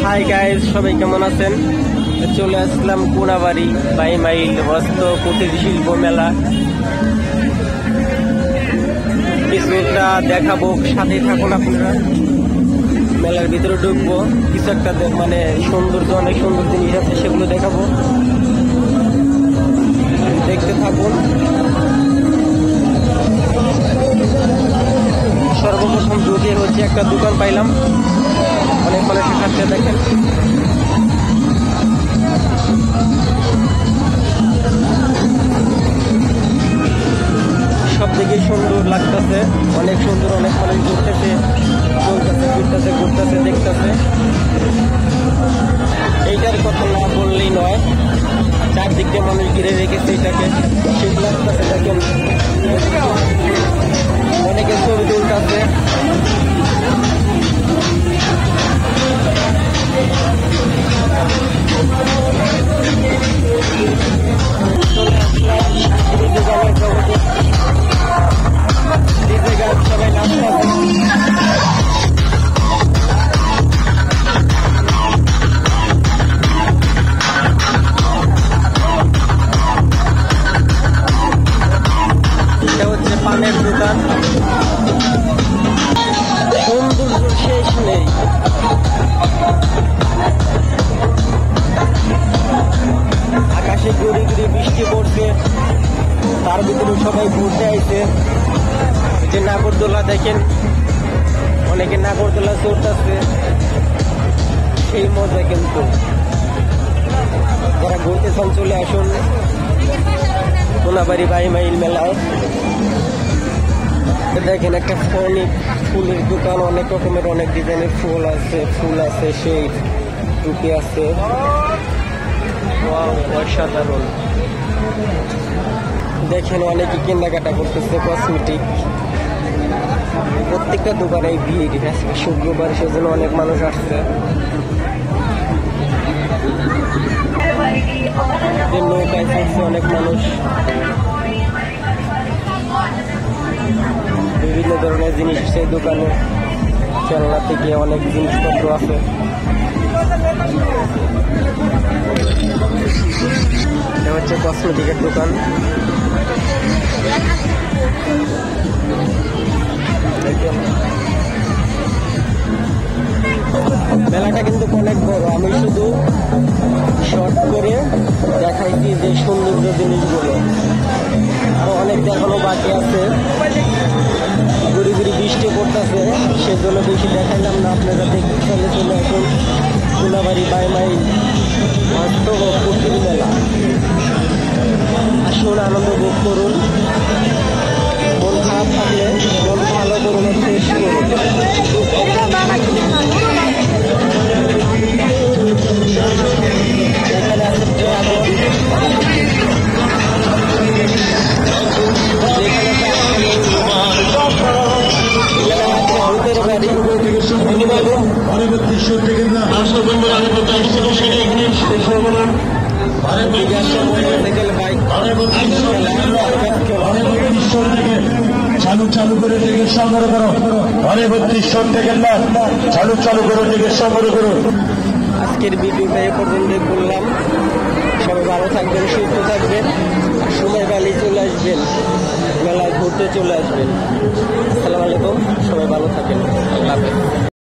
Hi guys, সবাই কেমন আছেন? চলে আসলাম কোনাবাড়ি 22 মাইল হস্ত কুটির শিল্প মেলা। কিছুটা দেখাবো, সাথে থাকুন আপনারা। মেলার ভিতরে ঢুকবো, কিছু একটা মানে সৌন্দর্য, অনেক সুন্দর জিনিস আছে, সেগুলো দেখাবো, দেখতে থাকুন। সর্বপ্রথম ঢুকে হচ্ছে একটা দোকান পাইলাম, অনেক মানুষের সাথে দেখেন। সব দিকে সুন্দর লাগতেছে, অনেক সুন্দর, অনেক মানুষ ঘুরতেছে, চলতেছে, ঘুরতেছে, ঘুরতেছে, দেখতেছে। এইটার কথা না বললেই নয়, চারদিক দিয়ে মানুষ ঘিরে রেখেছে এটাকে, ঠিক লাগতেছে। দেখেন অনেকে ছবি তুলতেছে। সবাই এটা হচ্ছে পানের দোকান, সৌন্দর্য শেষ নেই। আকাশে গড়ি গড়ি বৃষ্টি পড়ছে, তার ভিতরে সবাই ঘুরতে আইছে। যে নাগরদোলা দেখেন, অনেকে নাগরদোলা চড়তেছে, সেই মজা। কিন্তু যারা ঘুরতে চান চলে আসুন কোনাবাড়ি 22 মাইল মেলায়। দেখেন একটা ফনিক ফুলের দোকান, অনেক রকমের, অনেক ডিজাইনের ফুল আছে, সেই টুপি আছে, অসাধারণ। দেখেন অনেকে কেনাকাটা করতেছে, কসমেটিক। প্রত্যেকটা দোকানে ভিড়, শুক্রবার, সেজন্য অনেক মানুষ আসছে। নৌকায় চলছে অনেক মানুষ, বিভিন্ন ধরনের জিনিস সেই দোকানে, খেলনা থেকে অনেক জিনিসপত্র আছে। এটা হচ্ছে কসমেটিকের দোকান। মেলাটা কিন্তু অনেক বড়, আমি শুধু শর্ট করে দেখাইছি যে সৌন্দর্য জিনিসগুলো, আরো অনেক দেখানো বাকি আছে। ঘুরি ঘুরি বৃষ্টি পড়তেছে, সেজন্য বেশি দেখাইলাম না। আপনারা দেখতে চলে আসুন কোনাবাড়ি 22 মাইল হস্ত কুটির মেলা। আসুন, আনন্দ ভোগ করুন। মন খারাপ থাকলে মন ভালো করুন, ফ্রেশ করুন। এখানে আছে ড্রাগন, চালু করে টিকিট সংগ্রহ করো, ঘরে 3200 থেকে না, চালু করে টিকিট সংগ্রহ করো। আজকের ভিডিওটা এ পর্যন্ত বললাম। সবাই ভালো থাকবেন, সুস্থ থাকবেন, সময় পেলেই চলে আসবেন, মেলায় ঘুরতে চলে আসবেন। আসসালামু আলাইকুম, সবাই ভালো থাকেন, আল্লাহ হাফেজ।